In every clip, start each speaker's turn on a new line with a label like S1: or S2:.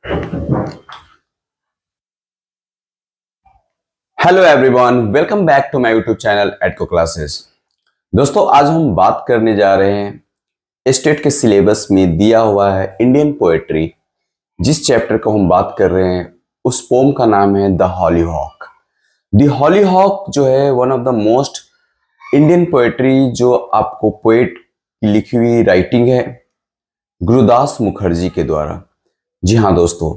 S1: Hello everyone, welcome back to my YouTube channel Edco classes. दोस्तों, आज हम बात करने जा रहे हैं स्टेट के सिलेबस में दिया हुआ है इंडियन पोएट्री। जिस चैप्टर को हम बात कर रहे हैं उस पोम का नाम है द हॉलीहॉक। द हॉलीहॉक जो है one of the most Indian poetry, जो आपको पोएट की लिखी हुई राइटिंग है गुरुदास मुखर्जी के द्वारा। जी हाँ दोस्तों,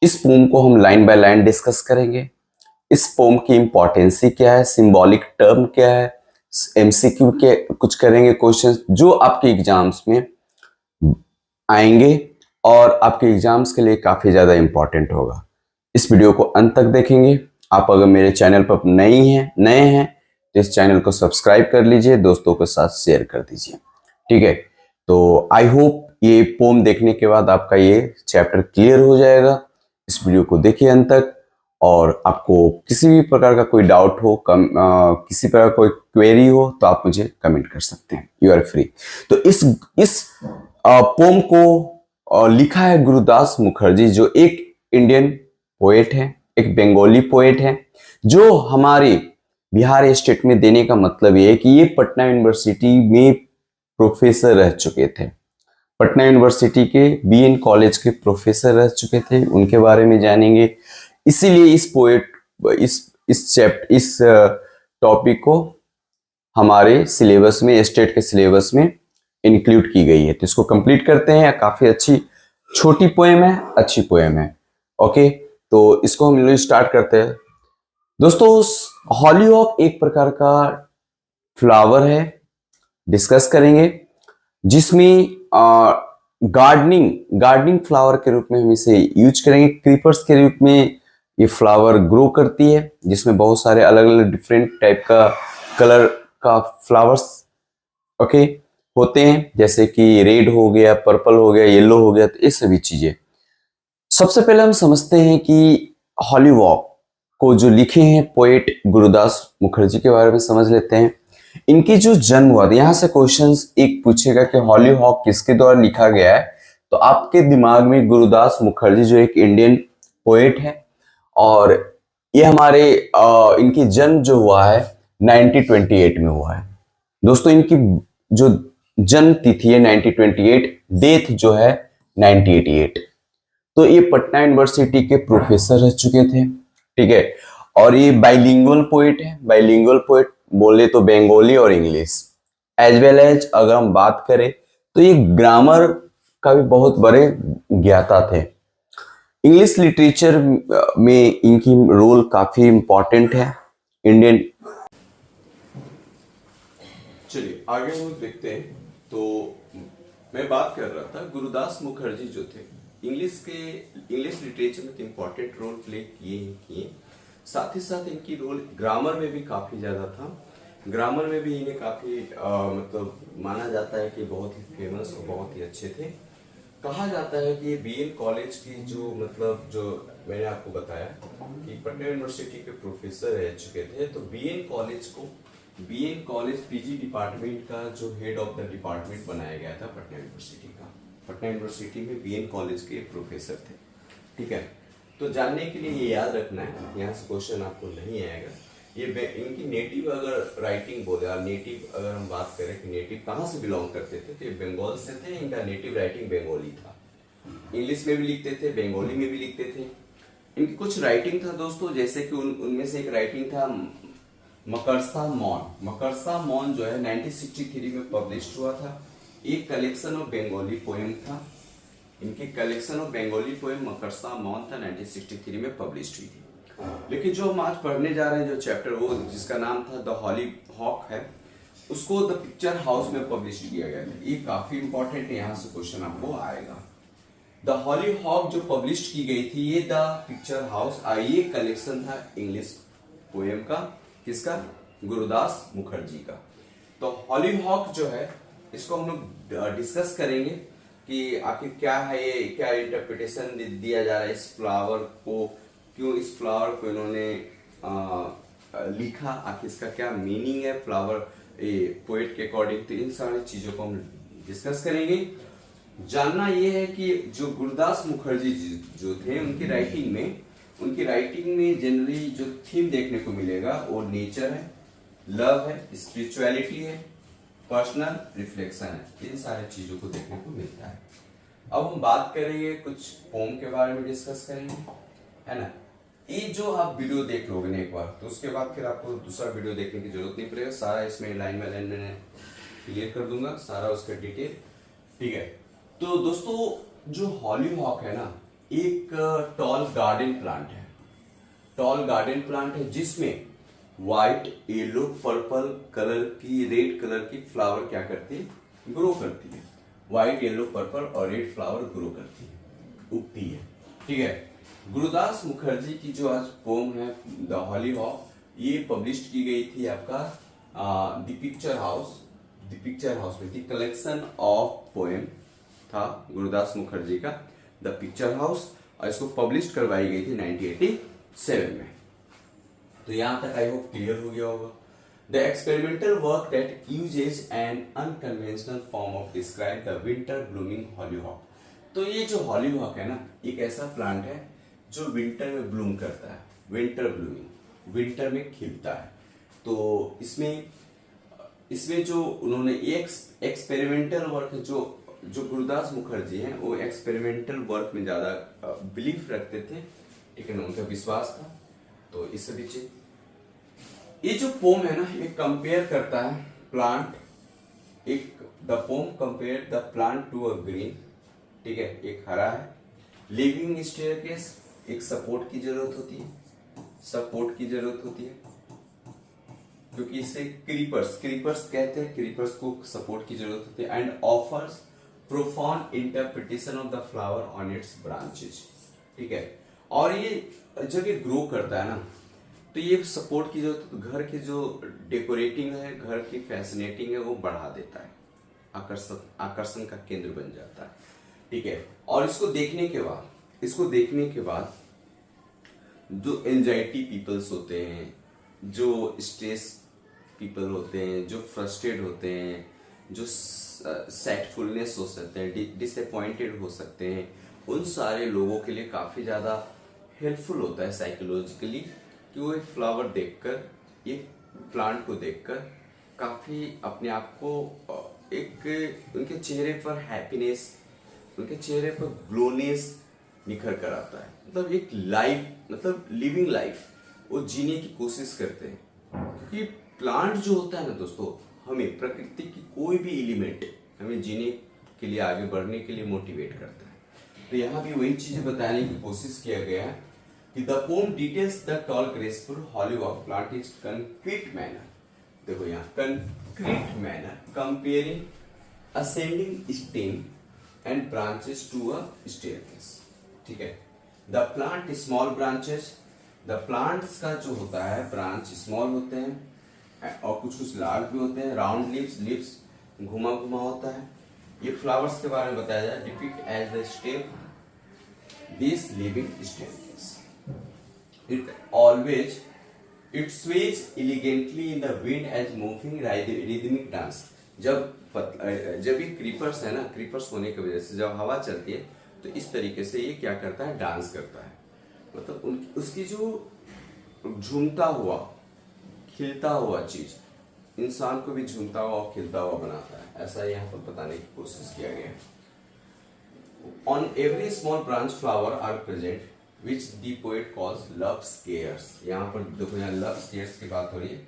S1: इस पोम को हम लाइन बाय लाइन डिस्कस करेंगे। इस पोम की इंपॉर्टेंसी क्या है, सिंबॉलिक टर्म क्या है, एमसीक्यू के कुछ करेंगे क्वेश्चंस जो आपके एग्जाम्स में आएंगे और आपके एग्जाम्स के लिए काफी ज्यादा इंपॉर्टेंट होगा। इस वीडियो को अंत तक देखेंगे। आप अगर मेरे चैनल पर नए हैं तो इस चैनल को सब्सक्राइब कर लीजिए, दोस्तों के साथ शेयर कर दीजिए। ठीक है, तो आई होप ये पोम देखने के बाद आपका ये चैप्टर क्लियर हो जाएगा। इस वीडियो को देखिए अंत तक, और आपको किसी भी प्रकार का कोई डाउट हो, किसी प्रकार कोई क्वेरी हो तो आप मुझे कमेंट कर सकते हैं, यू आर फ्री। तो इस पोम को लिखा है गुरुदास मुखर्जी, जो एक इंडियन पोएट है, एक बंगाली पोएट है, जो हमारे बिहार स्टेट में देने का मतलब ये है कि ये पटना यूनिवर्सिटी में प्रोफेसर रह चुके थे। पटना यूनिवर्सिटी के बीएन कॉलेज के प्रोफेसर रह चुके थे, उनके बारे में जानेंगे। इसीलिए इस टॉपिक को हमारे सिलेबस में, स्टेट के सिलेबस में इंक्लूड की गई है। तो इसको कंप्लीट करते हैं। काफी अच्छी छोटी पोएम है, अच्छी पोएम है। ओके, तो इसको हम लोग स्टार्ट करते हैं। दोस्तों, हॉलीहॉक एक प्रकार का फ्लावर है, डिस्कस करेंगे, जिसमें गार्डनिंग फ्लावर के रूप में हम इसे यूज करेंगे। क्रीपर्स के रूप में ये फ्लावर ग्रो करती है, जिसमें बहुत सारे अलग अलग डिफरेंट टाइप का कलर का फ्लावर्स ओके होते हैं, जैसे कि रेड हो गया, पर्पल हो गया, येलो हो गया, तो ये सभी चीजें। सबसे पहले हम समझते हैं कि हॉलीहॉक को जो लिखे हैं पोएट गुरुदास मुखर्जी के बारे में समझ लेते हैं। इनकी जो जन्म हुआ, यहाँ से क्वेश्चंस एक पूछेगा कि हॉलीहॉक किसके द्वारा लिखा गया है, तो आपके दिमाग में गुरुदास मुखर्जी जो एक इंडियन पोएट है, और ये हमारे इनकी जन्म जो हुआ है 1928 में हुआ है। दोस्तों, इनकी जो जन्म तिथि है 1928, डेथ जो है 1988। तो ये पटना यूनिवर्सिटी के प्रोफेसर रह चुके थे। ठीक है, और ये बाइलिंगुअल पोएट है। बाइलिंगुअल पोएट बोले तो बंगाली और इंग्लिश, एज वेल एज अगर हम बात करें तो ये ग्रामर का भी बहुत बड़े ज्ञाता थे। इंग्लिश लिटरेचर में इनकी रोल काफी इंपॉर्टेंट है इंडियन। चलिए आगे हम देखते हैं। तो मैं बात कर रहा था, गुरुदास मुखर्जी जो थे इंग्लिश लिटरेचर में इंपॉर्टेंट रोल प्ले किए, साथ ही साथ इनकी रोल ग्रामर में भी काफी ज्यादा था। ग्रामर में भी इन्हें काफी मतलब माना जाता है कि बहुत ही फेमस और बहुत ही अच्छे थे। कहा जाता है कि बीएन कॉलेज की जो मैंने आपको बताया कि पटना यूनिवर्सिटी के प्रोफेसर रह चुके थे, तो बीएन कॉलेज पीजी डिपार्टमेंट का जो हेड ऑफ द डिपार्टमेंट बनाया गया था पटना यूनिवर्सिटी का। पटना यूनिवर्सिटी में बीएन कॉलेज के प्रोफेसर थे। ठीक है, तो जानने के लिए ये याद रखना है, यहाँ से क्वेश्चन आपको नहीं आएगा। ये इनकी नेटिव अगर राइटिंग बोले, और नेटिव अगर हम बात करें कि नेटिव कहाँ से बिलोंग करते थे, तो ये बंगाल से थे। इनका नेटिव राइटिंग बंगाली था। इंग्लिश में भी लिखते थे, बंगाली में भी लिखते थे। इनकी कुछ राइटिंग था दोस्तों, जैसे कि उनमें से एक राइटिंग था मकरसा मौन जो है 1963 में पब्लिश हुआ था। एक कलेक्शन ऑफ बंगाली पोएम था। इनकी collection of Bengali poem Makarsa मौन था, 1963 में पब्लिश हुई थी। लेकिन जो हम आज पढ़ने जा रहे हैं, जो चैप्टर वो जिसका नाम था द हॉलीहॉक है, उसको द पिक्चर हाउस में पब्लिश किया गया था। ये काफी इंपॉर्टेंट है, यहाँ से क्वेश्चन आपको आएगा। द हॉलीहॉक जो पब्लिश की गई थी, ये द पिक्चर हाउस, ये कलेक्शन था इंग्लिश पोएम का। किसका? गुरुदास मुखर्जी का। तो हॉलीहॉक जो है, इसको हम लोग डिस्कस करेंगे कि आखिर क्या है ये, क्या इंटरप्रिटेशन दिया जा रहा है इस फ्लावर को, क्यों इस फ्लावर को इन्होंने लिखा, आखिर इसका क्या मीनिंग है फ्लावर पोएट के अकॉर्डिंग। तो इन सारी चीजों को हम डिस्कस करेंगे। जानना ये है कि जो गुरदास मुखर्जी जी जो थे उनकी राइटिंग में जनरली जो थीम देखने को मिलेगा वो नेचर है, लव है, स्पिरिचुअलिटी है, पर्सनल रिफ्लेक्शन है। इन सारे चीजों को देखने को मिलता है। अब हम बात करेंगे कुछ पोम के बारे में डिस्कस करेंगे, है ना। ये जो आप वीडियो देख लोगे ना एक बार, तो उसके बाद फिर आपको दूसरा वीडियो देखने की जरूरत नहीं पड़ेगा। सारा इसमें लाइन बाय लाइन मैंने क्लियर कर दूंगा, सारा उसका डिटेल, ठीक है। तो दोस्तों जो हॉलीहॉक है ना, एक टॉल गार्डन प्लांट है। टॉल गार्डन प्लांट है जिसमें व्हाइट, येलो, पर्पल कलर की, रेड कलर की फ्लावर क्या करती है, ग्रो करती है। व्हाइट, येलो, पर्पल और रेड फ्लावर ग्रो करती है, उगती है, ठीक है। गुरुदास मुखर्जी की जो आज पोम है द हॉलीहॉक, ये पब्लिश की गई थी आपका द पिक्चर हाउस में थी। कलेक्शन ऑफ पोएम था गुरुदास मुखर्जी का द पिक्चर हाउस, और इसको पब्लिश करवाई गई थी 1987 में। तो यहां तक आई होप क्लियर हो गया होगा। The experimental work that uses an unconventional form of describe the winter blooming hollyhock. तो ये जो हॉलीहॉक है ना, एक ऐसा प्लांट है जो विंटर में ब्लूम करता है, विंटर ब्लूमिंग, विंटर में खिलता है। तो इसमें जो उन्होंने एक एक्सपेरिमेंटल वर्क, जो गुरुदास मुखर्जी हैं वो एक्सपेरिमेंटल वर्क में ज्यादा बिलीफ रखते थे, ठीक है ना, उनका विश्वास था। तो इस पीछे ये जो पोम है ना, ये कंपेयर करता है plant, the poem compare the plant to a green, ठीक है, एक हरा है, लिविंग स्टेयरकेस, एक सपोर्ट की जरूरत होती है, क्योंकि इसे क्रीपर्स कहते हैं, क्रीपर्स को सपोर्ट की जरूरत होती है। And offers profound interpretation of the flower on it's branches, ठीक है। और ये जब ये ग्रो करता है ना, तो ये सपोर्ट की जरूरत, तो घर की जो डेकोरेटिंग है, घर की फैसिनेटिंग है, वो बढ़ा देता है, आकर्षण का केंद्र बन जाता है, ठीक है। और इसको देखने के बाद जो एंजाइटी पीपल्स होते हैं, जो स्ट्रेस पीपल होते हैं, जो फ्रस्ट्रेट होते हैं, जो सैडफुलनेस हो सकते हैं, डिसअपॉइंटेड हो सकते हैं, उन सारे लोगों के लिए काफ़ी ज़्यादा हेल्पफुल होता है साइकोलॉजिकली, कि वो एक फ्लावर देखकर, ये प्लांट को देखकर काफ़ी अपने आप को एक उनके चेहरे पर हैप्पीनेस, उनके चेहरे पर ग्लोनेस निखर कर आता है। मतलब एक लाइफ, मतलब लिविंग लाइफ वो जीने की कोशिश करते हैं। क्योंकि प्लांट जो होता है ना दोस्तों, हमें प्रकृति की कोई भी एलिमेंट हमें जीने के लिए, आगे बढ़ने के लिए मोटिवेट करता है। तो यहाँ भी वही चीजें बताने की कोशिश किया गया है कि the poem details the tall graceful hollyhock plant is concrete manner, देखो यहाँ concrete manner comparing ascending stem and branches to a staircase, ठीक है। The plant small branches, the plants का जो होता है ब्रांच स्मॉल होते हैं और कुछ लार्ज भी होते हैं। राउंड लीव्स घुमा होता है। ये फ्लावर्स के बारे में बताया जाए, depict as the step this living staircase, it sways elegantly in the wind as moving rhythmic dance. जब ये क्रीपर्स है ना, क्रीपर्स होने की वजह से जब हवा चलती है तो इस तरीके से ये क्या करता है, डांस करता है। मतलब उसकी जो झूमता हुआ खिलता हुआ चीज इंसान को भी झूमता हुआ और खिलता हुआ बनाता है, ऐसा यहाँ पर बताने की कोशिश किया गया है। On every small branch flower are present which the poet calls love scares. यहाँ पर देखो, यहाँ लव स्केयर्स की बात हो रही है,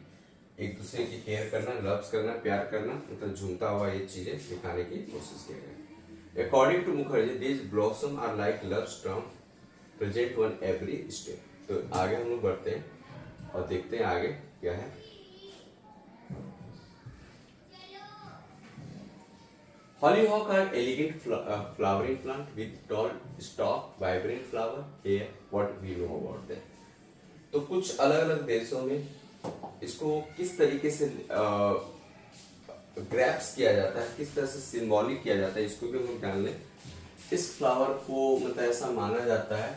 S1: एक दूसरे की केयर करना, लव्स करना, प्यार करना, मतलब झूमता हुआ ये चीजें दिखाने की कोशिश किया गया। According to Mukherjee, this blossom are like love storm present on every step. तो आगे हम लोग बढ़ते हैं और देखते हैं आगे क्या है। Hollyhock are elegant flowering plant with tall stalk, vibrant flower. Here, what we know about them. तो कुछ अलग अलग देशों में इसको किस तरीके से ग्रैप्स किया जाता है, किस तरह से सिंबॉलिक किया जाता है, इसको भी हम लोग जान लें। इस फ्लावर को मतलब ऐसा माना जाता है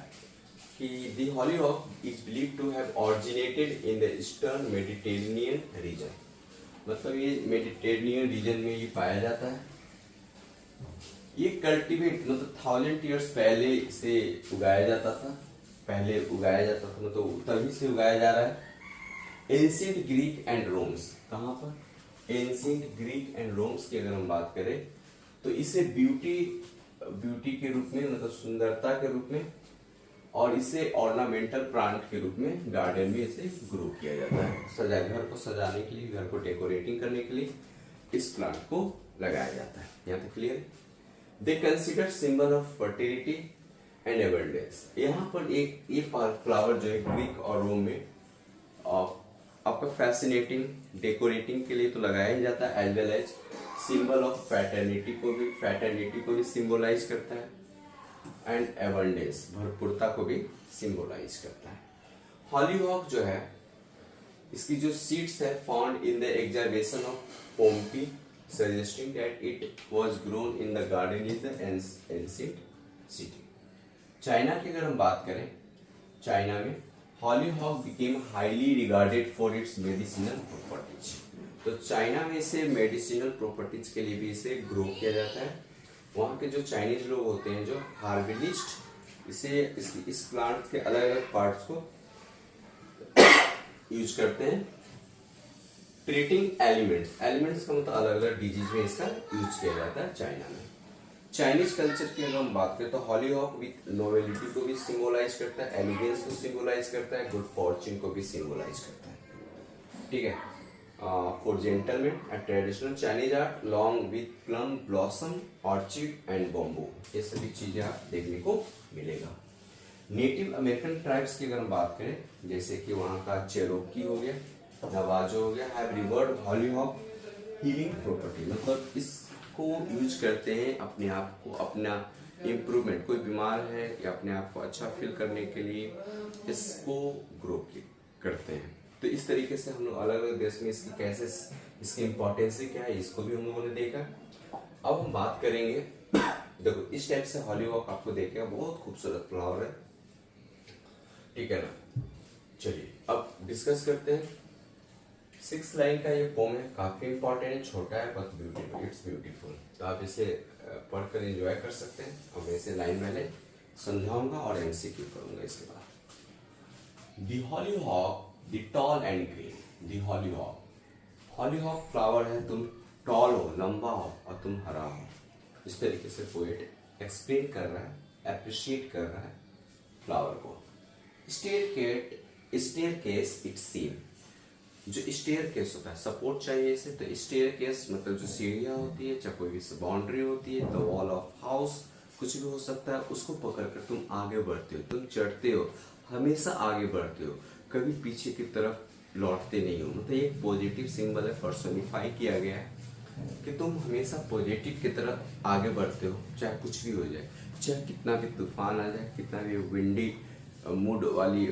S1: कि the hollyhock is believe to have originated in the eastern Mediterranean region. मतलब ये मेडिटेरेनियन रीजन में ये पाया जाता है। ये कल्टीवेट मतलब 1000 ईयर्स पहले इसे उगाया जाता था, मतलब तभी से उगाया जा रहा है। एंशिएंट ग्रीक एंड रोम्स, कहाँ पर? एंशिएंट ग्रीक एंड रोम्स की अगर हम बात करें तो इसे ब्यूटी के रूप में, मतलब सुंदरता के रूप में, और इसे ऑर्नामेंटल प्लांट के रूप में गार्डन में इसे ग्रो किया जाता है। घर को सजाने के लिए, घर को डेकोरेटिंग करने के लिए इस प्लांट को लगाया जाता है। यहाँ तक क्लियर है? They consider symbol of fertility and abundance. यहाँ पर एक ये फ्लावर जो है ग्रीक और रोम में आपका फैसिनेटिंग, डेकोरेटिंग के लिए तो लगाया ही जाता है, as well as symbol of fraternity को भी सिंबलाइज करता है, एंड एबंडेंस, भरपूरता को भी सिंबलाइज करता है। हॉलीहॉक जो है, इसकी जो सीड्स है found in the excavation of Pompeii, suggesting that it was grown in the garden in the ancient city. China की अगर हम बात करें, चाइना में hollyhock became highly regarded for its medicinal properties. तो चाइना में इसे मेडिसिनल प्रॉपर्टीज के लिए भी इसे ग्रो किया जाता है। वहाँ के जो चाइनीज लोग होते हैं, जो हार्बलिस्ट, इस प्लांट के अलग अलग पार्ट्स को यूज करते हैं। ट्रीटिंग एलिमेंट्स का मतलब अलग अलग डिजीज में इसका यूज किया जाता है चाइना में। चाइनीज कल्चर की अगर हम बात करें तो हॉलीहॉक विथ नोवेलिटी को भी सिंबलाइज करता है, एलिगेंस को सिंबलाइज करता है, गुड फॉर्च्यून को भी सिंबलाइज करता है। ठीक है। For gentleman and traditional Chinese art long with plum blossom, orchid and bamboo, ये सभी चीजें आप देखने को मिलेगा। नेटिव अमेरिकन ट्राइब्स की अगर हम बात करें, जैसे कि वहाँ का चेरोकी हो गया, नवाजो हो गया, have revered hollyhock healing property, मतलब इसको यूज करते हैं अपने आप को, अपना इम्प्रूवमेंट, कोई बीमार है या अपने आप को अच्छा फील करने के लिए इसको ग्रो करते हैं। तो इस तरीके से हम लोग अलग अलग देश में इसकी कैसे, इसकी इम्पोर्टेंस क्या है, इसको भी हम लोगों ने देखा। अब हम बात करेंगे, देखो इस टाइप से हॉलीहॉक आपको देखेगा, बहुत खूबसूरत फ्लावर है, ठीक है ना। चलिए अब डिस्कस करते हैं। 6 लाइन का ये पोम है, काफी इंपॉर्टेंट है, छोटा है बट ब्यूटीफुल, इट्स ब्यूटीफुल। तो आप इसे पढ़कर एंजॉय कर सकते हैं। और मैं इसे लाइन बाय लाइन समझाऊंगा और एमसीक्यू करूंगा इसके बाद। The hollyhock, the tall and green. The hollyhock flower है, तुम टॉल हो, लंबा हो, और तुम हरा हो। इस तरीके से पोएट एक्सप्लेन कर रहा है, अप्रिशिएट कर रहा है फ्लावर को। स्टेयरकेस इट्स सीन, जो स्टेयरकेस होता है, सपोर्ट चाहिए इसे, तो स्टेयरकेस मतलब जो सीढ़ियाँ होती है, चाहे कोई भी बाउंड्री होती है, तो वॉल ऑफ हाउस, कुछ भी हो सकता है, उसको पकड़कर तुम आगे बढ़ते हो, तुम चढ़ते हो, हमेशा आगे बढ़ते हो, कभी पीछे की तरफ लौटते नहीं हो। मतलब एक पॉजिटिव सिंबल है, पर्सोनिफाई किया गया है कि तुम हमेशा पॉजिटिव की तरफ आगे बढ़ते हो, चाहे कुछ भी हो जाए, चाहे कितना भी तूफान आ जाए, कितना भी विंडी मूड वाली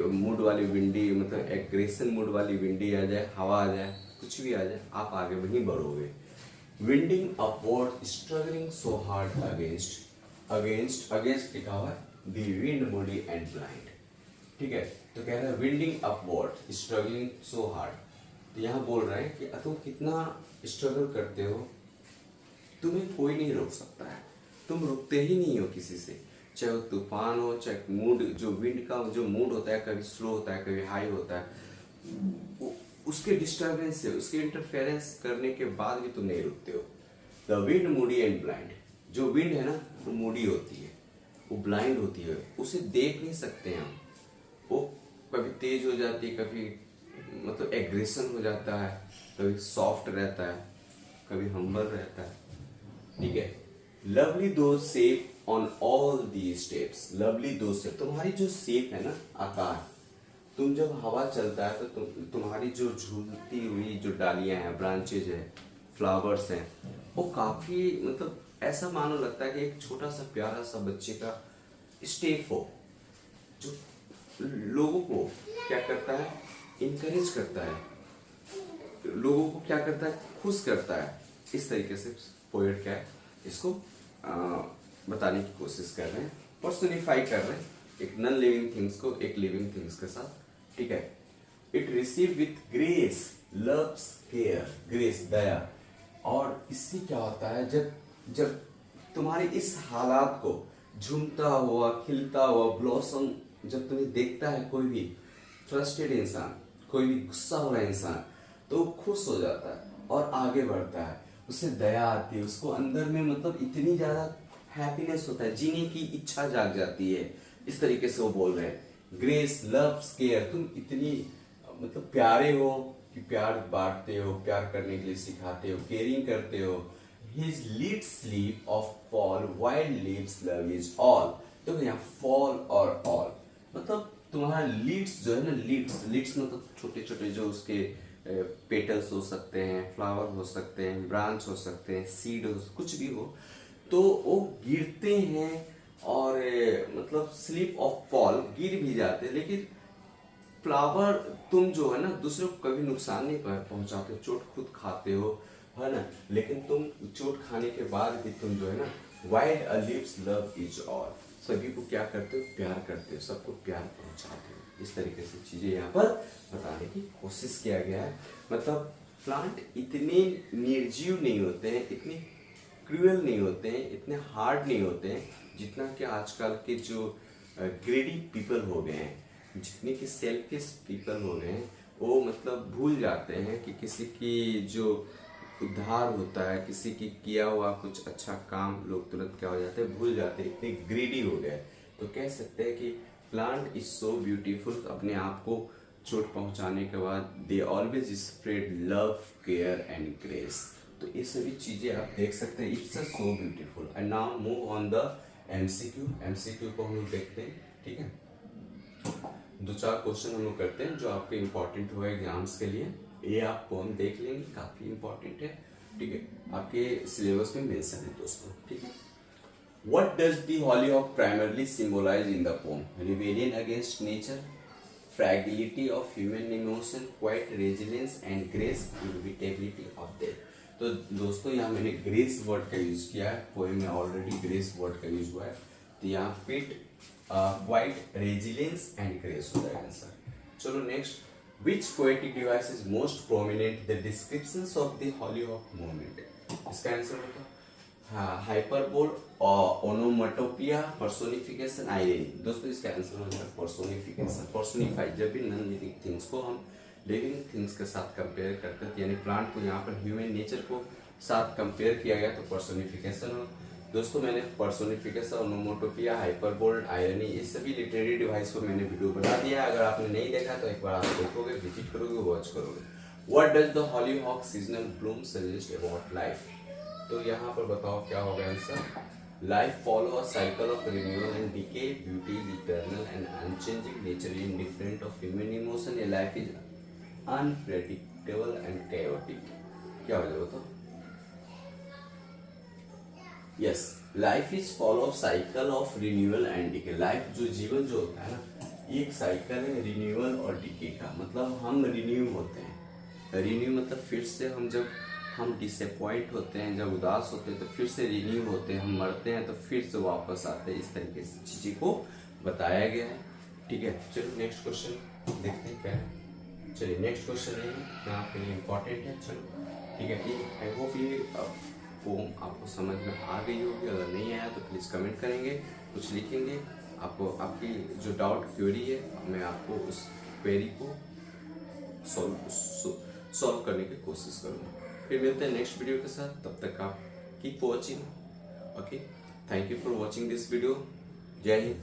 S1: विंडी, मतलब एग्रेशन मूड वाली विंडी आ जाए, हवा आ जाए, कुछ भी आ जाए, आप आगे वहीं बढ़ोगे। Winding upward, struggling so hard against लिखा हुआ है, the wind Moody and blind. ठीक है, तो कह रहा है winding upward, struggling so hard. तो यहाँ बोल रहे हैं कि तुम कितना स्ट्रगल करते हो, तुम्हें कोई नहीं रोक सकता है, तुम रुकते ही नहीं हो किसी से, चाहे वो तूफान हो, चाहे मूड, जो विंड का जो मूड होता है, कभी स्लो होता है, कभी हाई होता है, उसके डिस्टर्बेंस से, उसके इंटरफेरेंस करने के बाद भी तुम नहीं रुकते हो। The wind Moody and blind, जो विंड है ना वो मूडी होती है, वो ब्लाइंड होती है, उसे देख नहीं सकते हम, वो कभी तेज हो जाती है, कभी मतलब एग्रेशन हो जाता है, कभी सॉफ्ट रहता है, कभी हम्बल रहता है। ठीक है। लवली दो shape on all the steps, lovely दो शेप, तुम्हारी जो शेप है ना, आकार, तुम जब हवा चलता है तो तुम्हारी जो झूलती हुई जो डालियां हैं, ब्रांचेज है, फ्लावर्स हैं, वो काफी मतलब ऐसा मानो लगता है कि एक छोटा सा प्यारा सा बच्चे का स्टेप हो, जो लोगों को क्या करता है, इनकरेज करता है, लोगों को क्या करता है, खुश करता है। इस तरीके से पोएट क्या है, इसको बताने की कोशिश कर रहे हैं, पर्सोनिफाई कर रहे हैं एक नॉन लिविंग थिंग्स को एक लिविंग थिंग्स के साथ। ठीक है। It receive with grace, loves care, grace दया। और इससे क्या होता है, जब तुम्हारे इस हालात को, झूमता हुआ खिलता हुआ ब्लॉसम जब तुम्हें देखता है कोई भी फ्रस्ट्रेटेड इंसान, कोई भी गुस्सा वाला इंसान, तो वो खुश हो जाता है और आगे बढ़ता है, उसे दया आती है, उसको अंदर में मतलब इतनी ज्यादा हैप्पीनेस होता है, जीने की इच्छा जाग जाती है। इस तरीके से वो बोल रहे हैं ग्रेस लव्स केयर, तुम इतनी मतलब प्यारे हो कि प्यार बांटते हो, प्यार करने के लिए सिखाते हो, केयरिंग करते हो। His lead sleep of fall while leaves love is all। तो यहाँ fall और all मतलब तुम्हारा लीड्स जो है ना, लीड्स मतलब छोटे छोटे जो उसके पेटल्स हो सकते हैं, फ्लावर हो सकते हैं, ब्रांच हो सकते हैं, सीड हो, कुछ भी हो, तो वो गिरते हैं और मतलब स्लिप ऑफ फॉल, गिर भी जाते हैं, लेकिन फ्लावर तुम जो है ना दूसरे को कभी नुकसान नहीं पहुंचाते, चोट खुद खाते हो है ना, लेकिन तुम चोट खाने के बाद भी तुम जो है ना wild a leaves love is all, सभी को क्या करते हो, प्यार करते हो, सबको प्यार पहुंचाते हो। इस तरीके से चीजें यहाँ पर बताने की कोशिश किया गया है। मतलब प्लांट इतने निर्जीव नहीं होते हैं, इतने क्रूअल नहीं होते हैं, इतने हार्ड नहीं होते हैं, जितना कि आजकल के जो ग्रेडी पीपल हो गए हैं, जितने कि सेल्फिश पीपल हो गए हैं, वो मतलब भूल जाते हैं कि किसी की जो उद्धार होता है, किसी की किया हुआ कुछ अच्छा काम लोग तुरंत क्या हो जाते हैं, भूल जाते हैं, इतने ग्रीडी हो गए। तो कह सकते हैं कि प्लांट इज सो ब्यूटीफुल, अपने आप को चोट पहुंचाने के बाद they always spread love care and grace. तो ये सभी चीजें आप देख सकते हैं, it's so beautiful. And now move on the MCQ. MCQ को हम लोग देखते हैं, ठीक है। दो चार क्वेश्चन हम लोग करते हैं जो आपके इंपॉर्टेंट हुए एग्जाम्स के लिए, ये आपको हम देख लेंगे, काफी इंपॉर्टेंट है, ठीक है, आपके सिलेबस में मेंशन है दोस्तों, ठीक है। What does the hollyhock primarily symbolize in the poem? Rebellion against nature, fragility of human emotion, quiet resilience and grace, inevitability of death। तो दोस्तों यहाँ मैंने ग्रेस वर्ड का यूज किया है, पोएम में ऑलरेडी ग्रेस वर्ड का यूज हुआ है, तो यहाँ quit quite resilience and grace हो जाएगा आंसर। चलो next, which poetic device is most prominent the descriptions of the hollyhock movement? इसका आंसर होगा हाइपरबोल और ओनोमेटोपिया, पर्सोनिफिकेशन, आयरनी। दोस्तों इसका आंसर हो जाएगा पर्सोनिफिकेशन, पर्सोनिफाई। जब भी नॉन लिविंग थिंग्स को हम लिविंग थिंग्स के साथ कंपेयर करते हैं, यानी प्लांट को यहाँ पर ह्यूमन नेचर को साथ कंपेयर किया गया, तो पर्सोनिफिकेशन हो। दोस्तों मैंने पर्सोनिफिकेशन, ओनोमेटोपिया, हाइपरबोल, आयरनी, ये सभी लिटरेरी डिवाइस को मैंने वीडियो बना दिया है, अगर आपने नहीं देखा तो एक बार आप देखोगे, विजिट करोगे, वॉच करोगे। What does the hollyhock seasonal Bloom suggest about life? तो यहाँ पर बताओ क्या होगा answer. Life follow a cycle of renewal and decay, beauty is eternal and unchanging, nature is indifferent of human emotion, A life is unpredictable and chaotic। क्या हो जाएगा बताओ? Yes, life is follow of cycle of renewal and decay. Life जो जीवन जो होता है ना, एक साइकिल है रिन्यूअल और डिके का, मतलब हम रिन्यू होते हैं। रिन्यू मतलब फिर से हम जब हम डिसअपॉइंट होते हैं, जब उदास होते हैं तो फिर से रिन्यू होते हैं, हम मरते हैं तो फिर से वापस आते हैं। इस तरीके से चीज़ों को बताया गया है, ठीक है। चलो नेक्स्ट क्वेश्चन देखते हैं क्या है। चलिए नेक्स्ट क्वेश्चन है, यहाँ के लिए इम्पोर्टेंट है, चलो ठीक है। आई होप ये पोम आपको समझ में आ गई होगी, अगर नहीं आया तो प्लीज़ कमेंट करेंगे, कुछ लिखेंगे, आपको आपकी जो डाउट क्वेरी है मैं आपको उस क्वेरी को सॉल्व करने की कोशिश करूँगा। फिर मिलते हैं नेक्स्ट वीडियो के साथ, तब तक आप keep watching, okay. Thank you for watching this video. जय हिंद।